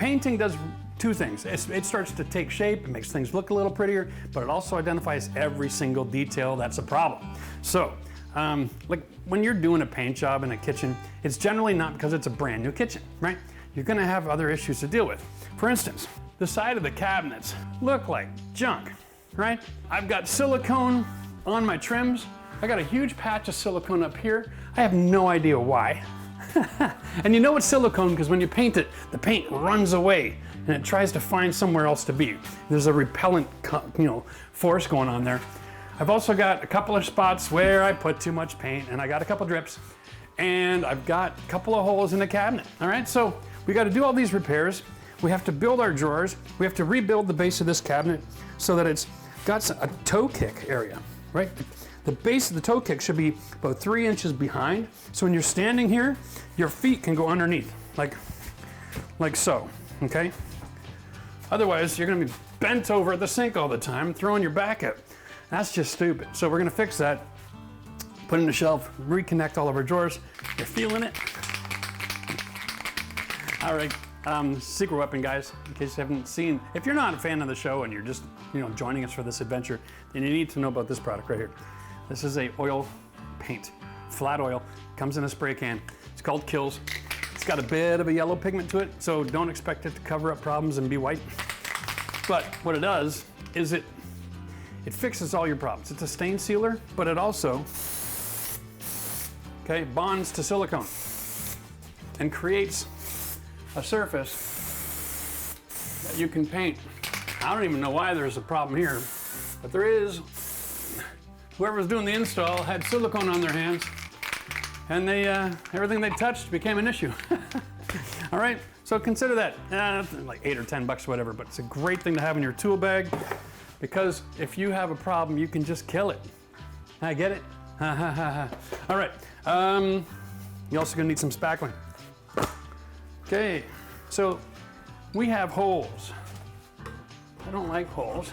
painting does two things. It starts to take shape, it makes things look a little prettier, but it also identifies every single detail that's a problem. So, like when you're doing a paint job in a kitchen, it's generally not because it's a brand new kitchen, right? You're gonna have other issues to deal with. For instance, the side of the cabinets look like junk, right? I've got silicone on my trims. I got a huge patch of silicone up here. I have no idea why. And you know it's silicone because when you paint it, the paint runs away and it tries to find somewhere else to be. There's a repellent, force going on there. I've also got a couple of spots where I put too much paint and I got a couple drips, and I've got a couple of holes in the cabinet. All right, so we got to do all these repairs. We have to build our drawers. We have to rebuild the base of this cabinet so that it's got a toe kick area, right? The base of the toe kick should be about 3 inches behind. So when you're standing here, your feet can go underneath, like so, okay? Otherwise, you're gonna be bent over at the sink all the time, throwing your back out. That's just stupid. So we're gonna fix that, put it in the shelf, reconnect all of our drawers. You're feeling it? All right, secret weapon, guys, in case you haven't seen. If you're not a fan of the show and you're just joining us for this adventure, then you need to know about this product right here. This is a oil paint, flat oil, comes in a spray can. It's called Kilz. It's got a bit of a yellow pigment to it, so don't expect it to cover up problems and be white. But what it does is it fixes all your problems. It's a stain sealer, but it also, bonds to silicone and creates a surface that you can paint. I don't even know why there's a problem here, but there is. Whoever was doing the install had silicone on their hands, and everything they touched became an issue. All right, so consider that like $8 or $10 or whatever, but it's a great thing to have in your tool bag, because if you have a problem, you can just kill it. I get it? All right, you're also gonna need some spackling. Okay, so we have holes. I don't like holes.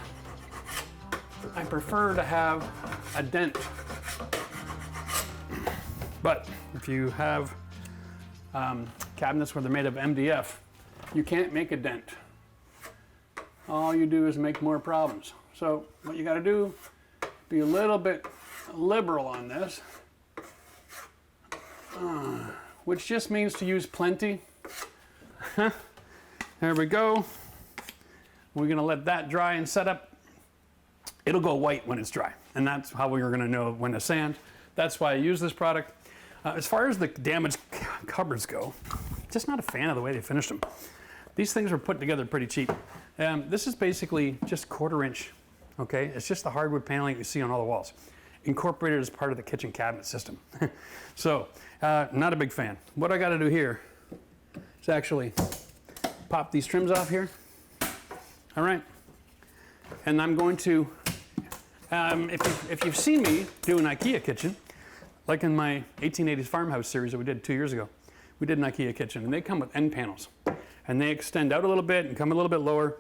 I prefer to have a dent. But if you have cabinets where they're made of MDF, you can't make a dent. All you do is make more problems. So what you got to do, be a little bit liberal on this, which just means to use plenty. There we go. We're gonna let that dry and set up. It'll go white when it's dry, and that's how we're gonna know when to sand. That's why I use this product. As far as the damaged cupboards go, just not a fan of the way they finished them. These things were put together pretty cheap. This is basically just 1/4 inch, okay? It's just the hardwood paneling you see on all the walls, incorporated as part of the kitchen cabinet system. So, not a big fan. What I gotta do here is actually pop these trims off here, all right? And I'm going to, if you've seen me do an IKEA kitchen, like in my 1880s farmhouse series that we did 2 years ago, we did an IKEA kitchen, and they come with end panels. And they extend out a little bit and come a little bit lower.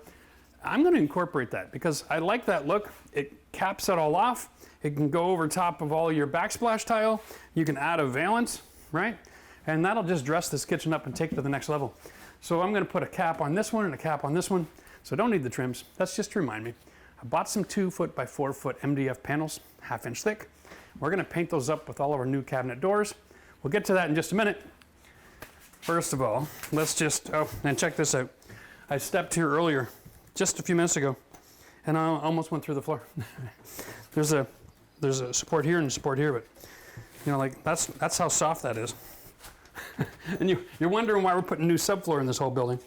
I'm gonna incorporate that because I like that look. It caps it all off. It can go over top of all your backsplash tile. You can add a valance, right? And that'll just dress this kitchen up and take it to the next level. So I'm gonna put a cap on this one and a cap on this one. So don't need the trims. That's just to remind me. I bought some 2 foot by 4 foot MDF panels, 1/2 inch thick. We're gonna paint those up with all of our new cabinet doors. We'll get to that in just a minute. First of all, let's just, and check this out. I stepped here earlier, just a few minutes ago, and I almost went through the floor. There's a support here and a support here, but like that's how soft that is. And you're wondering why we're putting new subfloor in this whole building.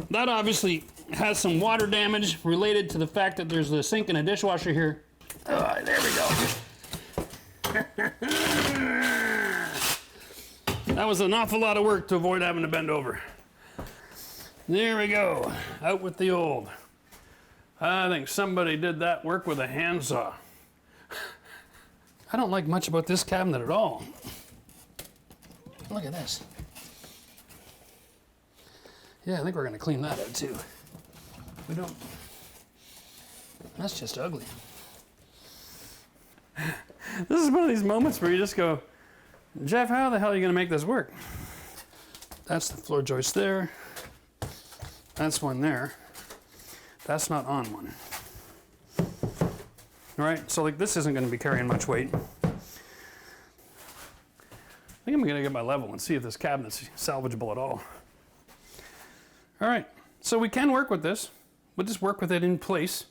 That obviously has some water damage related to the fact that there's a sink and a dishwasher here. Oh, there we go. That was an awful lot of work to avoid having to bend over. There we go, out with the old. I think somebody did that work with a handsaw. I don't like much about this cabinet at all. Look at this. Yeah, I think we're gonna clean that out too. We don't, that's just ugly. This is one of these moments where you just go, Jeff, how the hell are you gonna make this work? That's the floor joist there. That's one there. That's not on one. All right, so like this isn't gonna be carrying much weight. I think I'm gonna get my level and see if this cabinet's salvageable at all. All right, so we can work with this. We'll just work with it in place.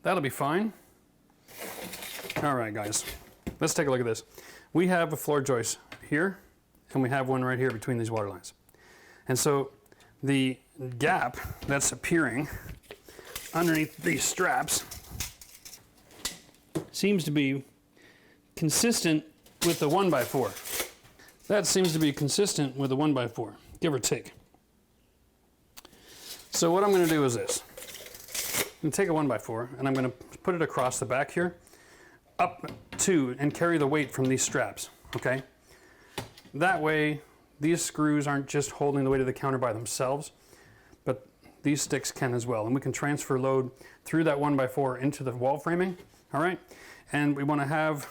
That'll be fine. All right, guys, let's take a look at this. We have a floor joist here, and we have one right here between these water lines. And so the gap that's appearing underneath these straps seems to be consistent with the 1x4. That seems to be consistent with the 1x4, give or take. So what I'm going to do is this. I'm going to take a 1x4 and I'm going to put it across the back here, up to, and carry the weight from these straps, okay? That way, these screws aren't just holding the weight of the counter by themselves, but these sticks can as well. And we can transfer load through that 1x4 into the wall framing, all right? And we want to have,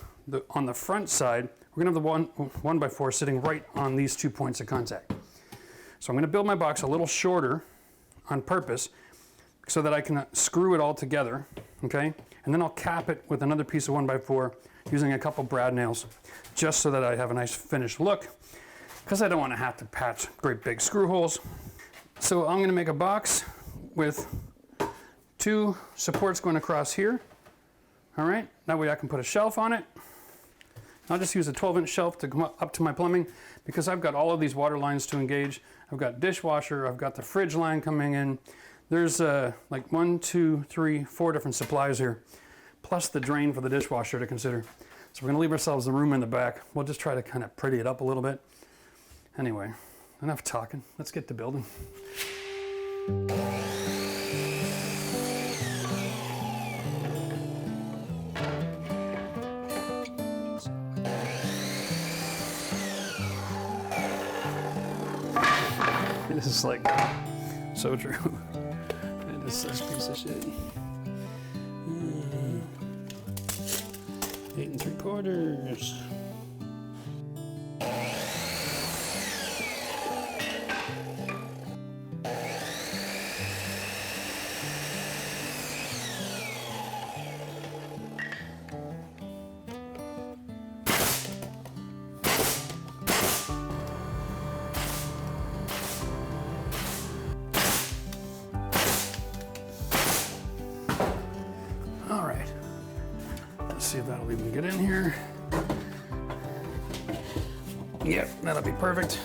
on the front side, we're going to have the 1x4 sitting right on these 2 points of contact. So I'm going to build my box a little shorter on purpose so that I can screw it all together, okay? And then I'll cap it with another piece of 1x4 using a couple brad nails just so that I have a nice finished look, because I don't want to have to patch great big screw holes. So I'm going to make a box with 2 supports going across here, all right? That way I can put a shelf on it. I'll just use a 12-inch shelf to come up to my plumbing because I've got all of these water lines to engage. I've got dishwasher, I've got the fridge line coming in. There's like 1, 2, 3, 4 different supplies here, plus the drain for the dishwasher to consider. So we're gonna leave ourselves the room in the back. We'll just try to kind of pretty it up a little bit. Anyway, enough talking. Let's get to building. This is like so true. It is such a piece of shit. 8 3/4. See if that'll even get in here. Yep, that'll be perfect.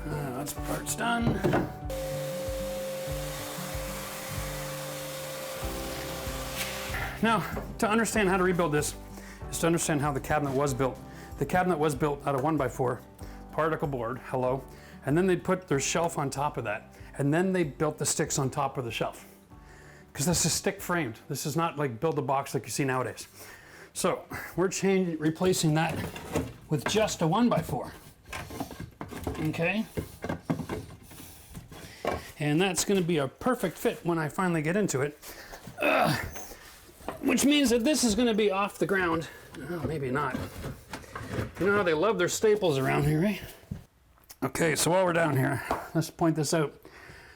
That's part's done. Now, to understand how to rebuild this is to understand how the cabinet was built. The cabinet was built out of 1x4 particle board, hello, and then they put their shelf on top of that, and then they built the sticks on top of the shelf. Because this is stick framed. This is not like build a box like you see nowadays. So we're replacing that with just a 1x4. Okay. And that's gonna be a perfect fit when I finally get into it. Which means that this is gonna be off the ground. Oh, maybe not. You know how they love their staples around here, right? Okay, so while we're down here, let's point this out.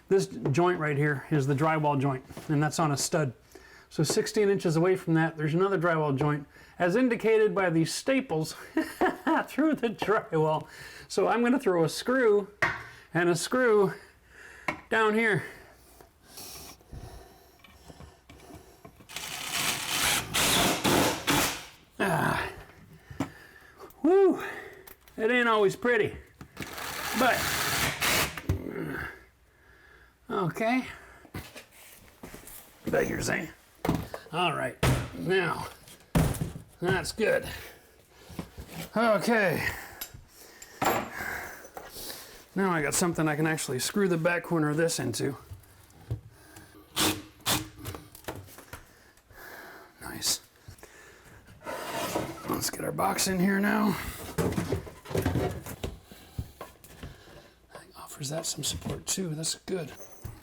This joint right here is the drywall joint, and that's on a stud. So 16 inches away from that, there's another drywall joint, as indicated by these staples through the drywall. So I'm gonna throw a screw and a screw down here. Woo! It ain't always pretty, but okay. Beggars, eh? All right, now, that's good. Okay. Now I got something I can actually screw the back corner of this into. Nice. Let's get our box in here now. Offers that some support too, that's good.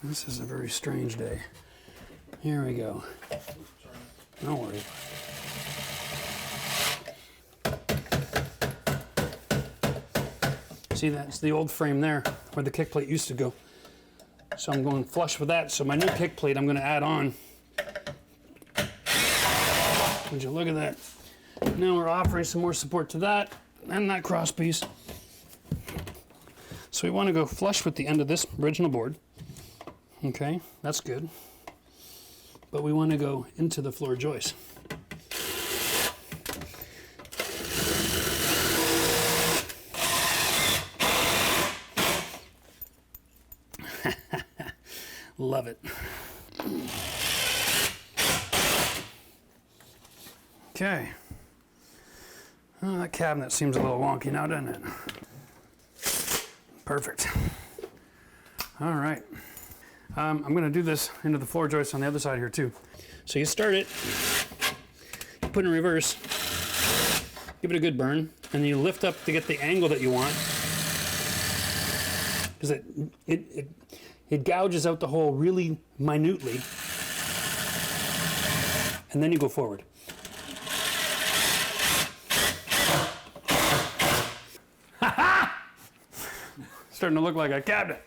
This is a very strange day. Here we go. Don't worry. See, that's the old frame there, where the kick plate used to go. So I'm going flush with that. So my new kick plate I'm going to add on. Would you look at that? Now we're offering some more support to that and that cross piece. So we want to go flush with the end of this original board. Okay, that's good. But we want to go into the floor joist. Love it. Okay. Oh, that cabinet seems a little wonky now, doesn't it? Perfect. All right. I'm going to do this into the floor joist on the other side here too. So you start it, put it in reverse, give it a good burn, and you lift up to get the angle that you want. Because it gouges out the hole really minutely, and then you go forward. Starting to look like a cabinet.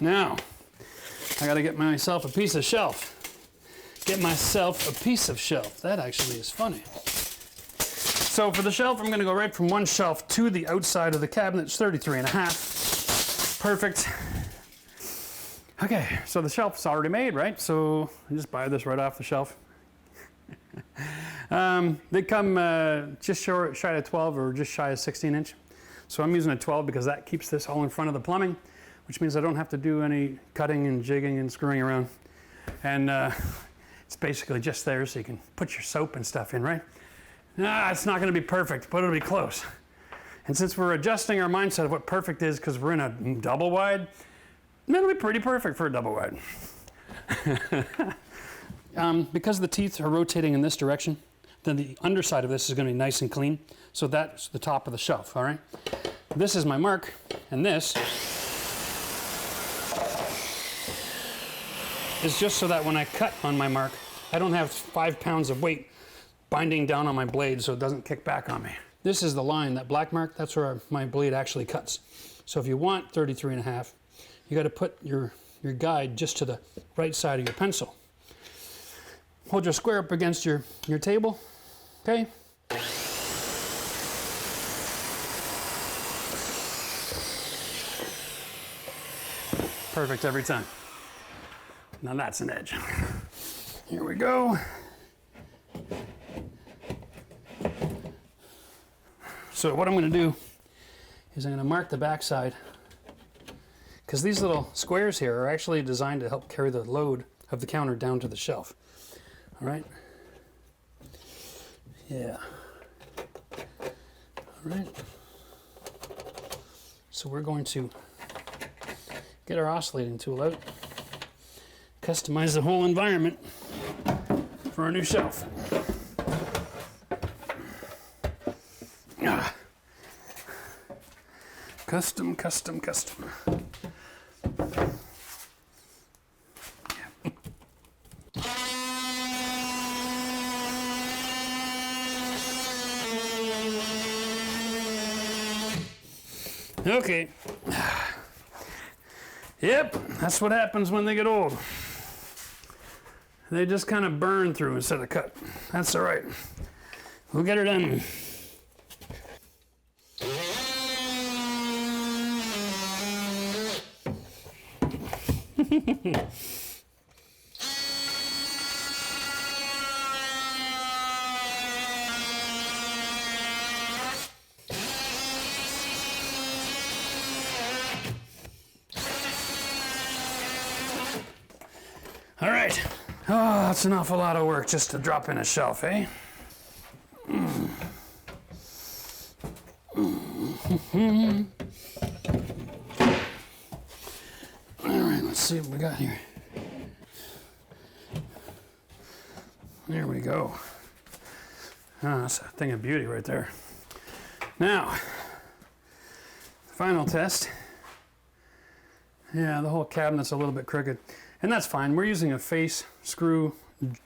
Now, I gotta get myself a piece of shelf. Get myself a piece of shelf. That actually is funny. So for the shelf, I'm gonna go right from one shelf to the outside of the cabinet. It's 33.5. Perfect. Okay, so the shelf's already made, right? So I just buy this right off the shelf. They come just shy of 12 or just shy of 16 inch. So I'm using a 12 because that keeps this all in front of the plumbing, which means I don't have to do any cutting and jigging and screwing around. And it's basically just there so you can put your soap and stuff in, right? It's not gonna be perfect, but it'll be close. And since we're adjusting our mindset of what perfect is because we're in a double wide, it'll be pretty perfect for a double wide. Because the teeth are rotating in this direction, then the underside of this is gonna be nice and clean. So that's the top of the shelf, all right? This is my mark, and this is just so that when I cut on my mark, I don't have 5 pounds of weight binding down on my blade so it doesn't kick back on me. This is the line, that black mark, that's where my blade actually cuts. So if you want 33.5, you gotta put your guide just to the right side of your pencil. Hold your square up against your table, okay? Perfect every time. Now that's an edge. Here we go. So what I'm gonna do is I'm gonna mark the backside, because these little squares here are actually designed to help carry the load of the counter down to the shelf. All right? Yeah. All right. So we're going to get our oscillating tool out, customize the whole environment for our new shelf. Custom, custom, custom. Okay. Yep, that's what happens when they get old. They just kind of burn through instead of cut. That's all right. We'll get her done. All right. Oh, that's an awful lot of work just to drop in a shelf, eh? All right, let's see what we got here. There we go. Oh, that's a thing of beauty right there. Now, final test. Yeah, the whole cabinet's a little bit crooked. And that's fine. We're using a face screw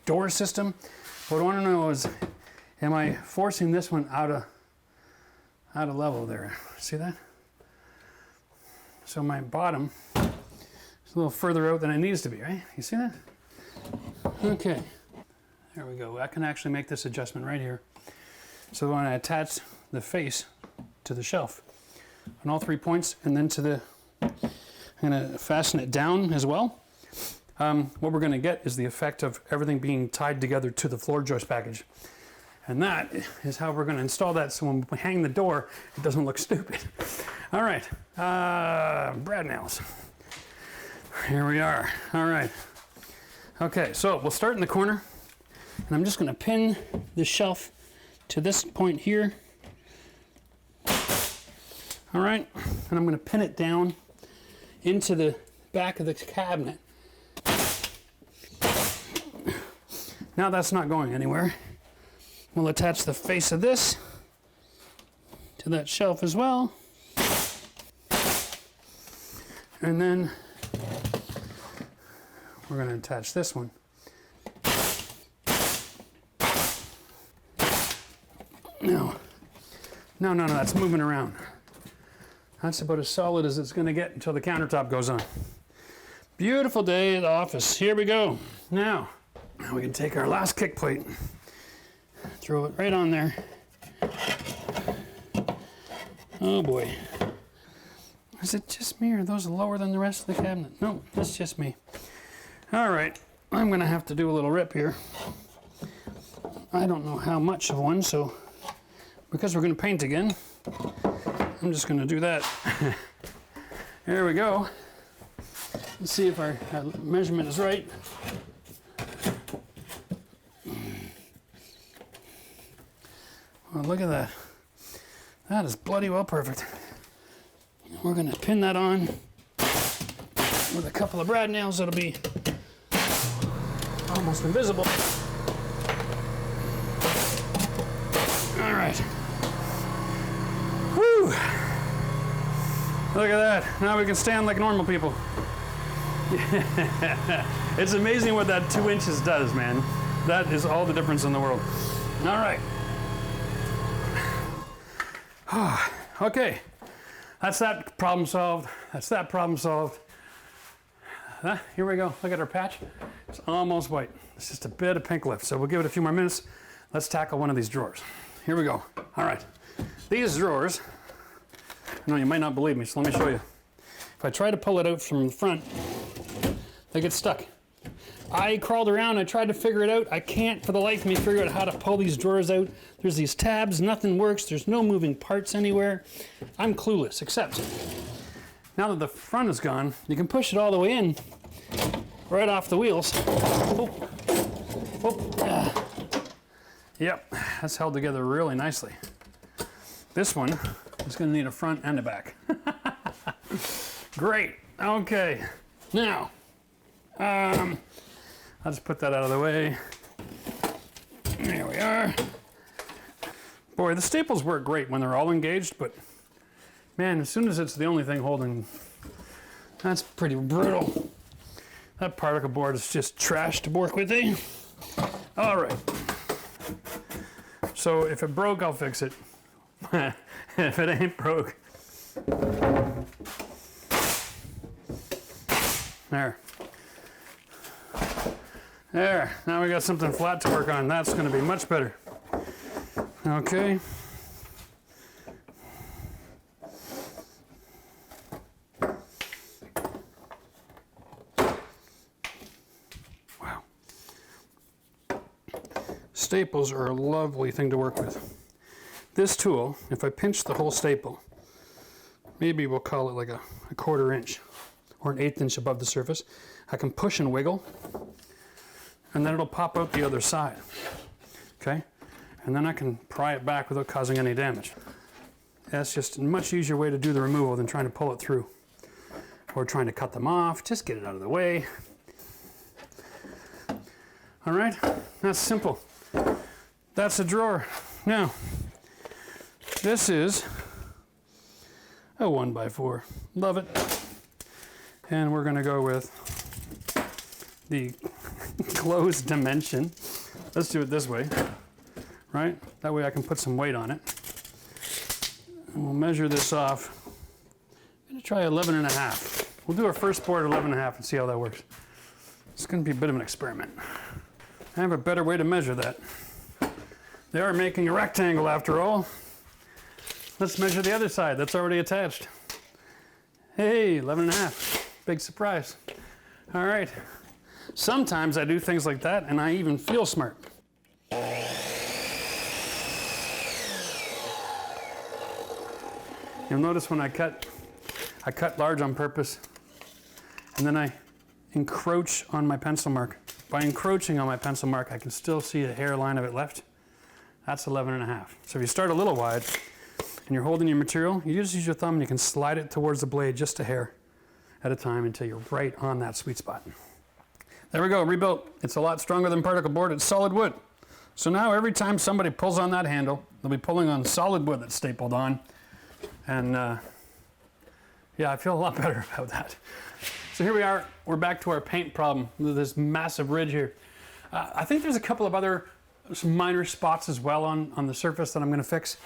door system. What I want to know is, am I forcing this one out of level there? See that? So my bottom is a little further out than it needs to be, right? You see that? Okay, there we go. I can actually make this adjustment right here. So when I attach the face to the shelf on all 3 points, and then to the, I'm gonna fasten it down as well. What we're gonna get is the effect of everything being tied together to the floor joist package. And that is how we're gonna install that, so when we hang the door, it doesn't look stupid. All right, brad nails. Here we are, all right. Okay, so we'll start in the corner, and I'm just gonna pin the shelf to this point here. All right, and I'm gonna pin it down into the back of the cabinet. Now that's not going anywhere. We'll attach the face of this to that shelf as well. And then we're going to attach this one. No, that's moving around. That's about as solid as it's going to get until the countertop goes on. Beautiful day at the office. Here we go. Now we can take our last kick plate, throw it right on there. Oh boy. Is it just me, or are those lower than the rest of the cabinet? No, it's just me. All right, I'm gonna have to do a little rip here. I don't know how much of one, so because we're gonna paint again, I'm just gonna do that. There we go. Let's see if our measurement is right. Well, look at that. That is bloody well perfect. We're gonna pin that on with a couple of brad nails that'll be almost invisible. All right. Whew. Look at that. Now we can stand like normal people. It's amazing what that 2 inches does, man. That is all the difference in the world. All right. Okay, that's that problem solved. That's that problem solved. Here we go. Look at our patch. It's almost white. It's just a bit of pink left. So we'll give it a few more minutes. Let's tackle one of these drawers. Here we go. All right. These drawers, no, you might not believe me, so let me show you. If I try to pull it out from the front, they get stuck. I crawled around, I tried to figure it out. I can't for the life of me figure out how to pull these drawers out. There's these tabs, nothing works. There's no moving parts anywhere. I'm clueless, except now that the front is gone, you can push it all the way in, right off the wheels. Oh. Oh. Yep, that's held together really nicely. This one is gonna need a front and a back. Great, okay. Now, I'll just put that out of the way. There we are. Boy, the staples work great when they're all engaged, but man, as soon as it's the only thing holding, that's pretty brutal. That particle board is just trash to work with, eh? All right. So if it broke, I'll fix it. If it ain't broke. There, now we got something flat to work on. That's gonna be much better. Okay. Wow. Staples are a lovely thing to work with. This tool, if I pinch the whole staple, maybe we'll call it like a 1/4 inch or an 1/8 inch above the surface, I can push and wiggle, and then it'll pop out the other side, okay? And then I can pry it back without causing any damage. That's just a much easier way to do the removal than trying to pull it through or trying to cut them off. Just get it out of the way. All right, that's simple. That's a drawer. Now, this is a 1x4. Love it. And we're gonna go with the closed dimension. Let's do it this way, right? That way I can put some weight on it. And we'll measure this off. I'm gonna Let's try 11.5. We'll do our first board at 11.5 and see how that works. It's going to be a bit of an experiment. I have a better way to measure that. They are making a rectangle after all. Let's measure the other side. That's already attached. Hey, 11.5. Big surprise. All right. Sometimes I do things like that and I even feel smart. You'll notice when I cut large on purpose, and then I encroach on my pencil mark. By encroaching on my pencil mark, I can still see a hairline of it left. That's 11.5. So if you start a little wide and you're holding your material, you just use your thumb and you can slide it towards the blade just a hair at a time until you're right on that sweet spot. There we go, rebuilt. It's a lot stronger than particle board. It's solid wood. So now every time somebody pulls on that handle, they'll be pulling on solid wood that's stapled on. And yeah, I feel a lot better about that. So here we are, we're back to our paint problem with this massive ridge here. I think there's a couple of other some minor spots as well on the surface that I'm gonna fix.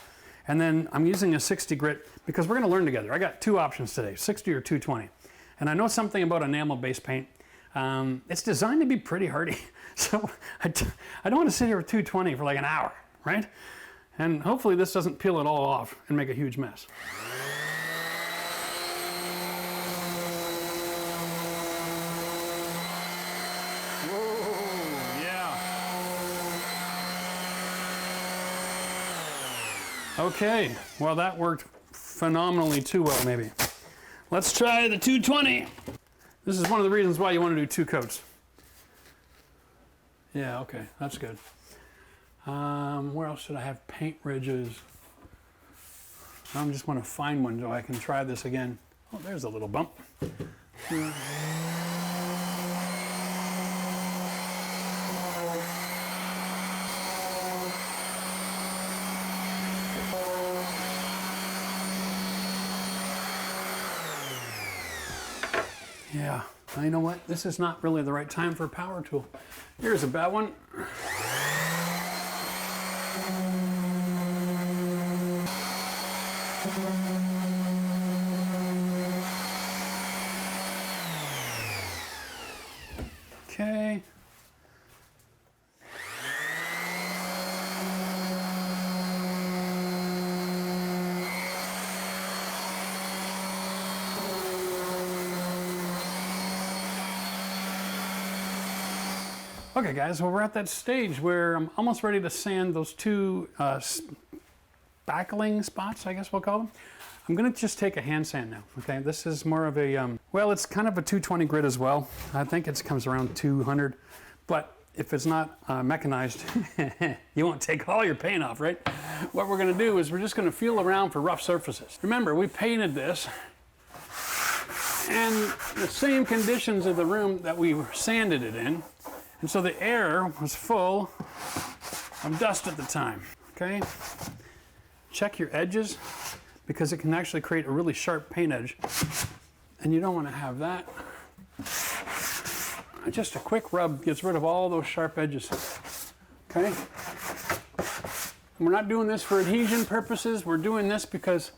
And then I'm using a 60 grit because we're gonna learn together. I got two options today, 60 or 220. And I know something about enamel-based paint. It's designed to be pretty hardy. So I don't wanna sit here with 220 for like an hour, right? And hopefully this doesn't peel it all off and make a huge mess. Whoa, yeah. Okay, well that worked phenomenally too well maybe. Let's try the 220. This is one of the reasons why you want to do 2 coats. Yeah, okay, that's good. Where else should I have paint ridges? I just want to find one so I can try this again. Oh, there's a little bump. Yeah, you know what? This is not really the right time for a power tool. Here's a bad one. Okay. Okay guys, well we're at that stage where I'm almost ready to sand those 2 spackling spots, I guess we'll call them. I'm gonna just take a hand sand now, okay? This is more of a, well, it's kind of a 220 grit as well. I think it comes around 200, but if it's not mechanized, you won't take all your paint off, right? What we're gonna do is we're just gonna feel around for rough surfaces. Remember, we painted this and the same conditions of the room that we sanded it in. And so the air was full of dust at the time, okay? Check your edges because it can actually create a really sharp paint edge. And you don't want to have that. Just a quick rub gets rid of all those sharp edges, okay? We're not doing this for adhesion purposes. We're doing this because,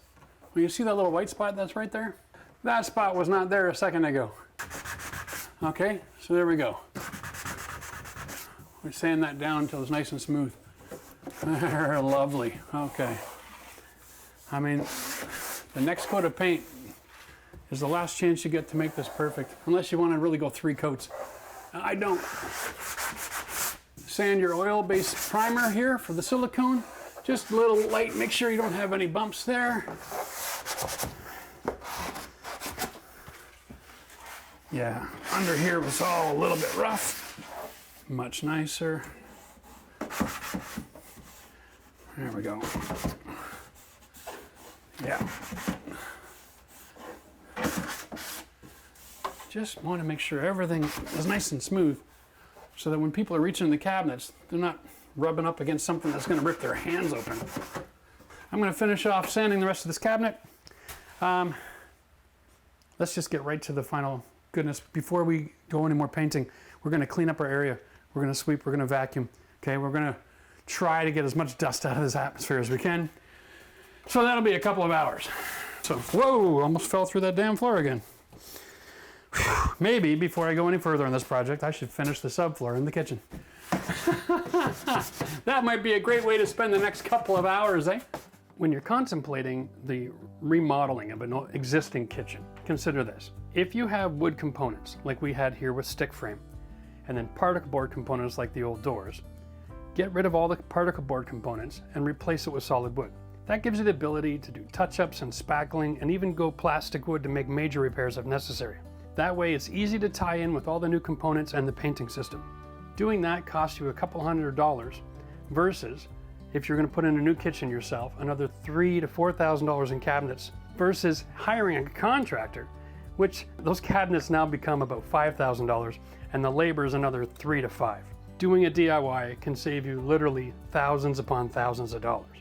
well, you see that little white spot that's right there? That spot was not there a second ago. Okay, so there we go. We sand that down until it's nice and smooth. Lovely, okay. I mean, the next coat of paint is the last chance you get to make this perfect, unless you want to really go 3 coats. I don't. Sand your oil-based primer here for the silicone. Just a little light, make sure you don't have any bumps there. Yeah, under here was all a little bit rough. Much nicer. There we go. Yeah. Just want to make sure everything is nice and smooth so that when people are reaching the cabinets, they're not rubbing up against something that's going to rip their hands open. I'm going to finish off sanding the rest of this cabinet. Let's just get right to the final goodness. Before we go any more painting, we're going to clean up our area. We're going to sweep, we're going to vacuum. Okay, we're going to try to get as much dust out of this atmosphere as we can. So that'll be a couple of hours. So, whoa, almost fell through that damn floor again. Whew. Maybe before I go any further on this project, I should finish the subfloor in the kitchen. That might be a great way to spend the next couple of hours, eh? When you're contemplating the remodeling of an existing kitchen, consider this. If you have wood components, like we had here with stick frame, and then particle board components like the old doors, get rid of all the particle board components and replace it with solid wood. That gives you the ability to do touch-ups and spackling and even go plastic wood to make major repairs if necessary. That way it's easy to tie in with all the new components and the painting system. Doing that costs you a couple $100 versus if you're going to put in a new kitchen yourself, another $3,000 to $4,000 in cabinets versus hiring a contractor, which those cabinets now become about $5,000 and the labor is another $3,000 to $5,000. Doing a DIY can save you literally thousands upon thousands of dollars.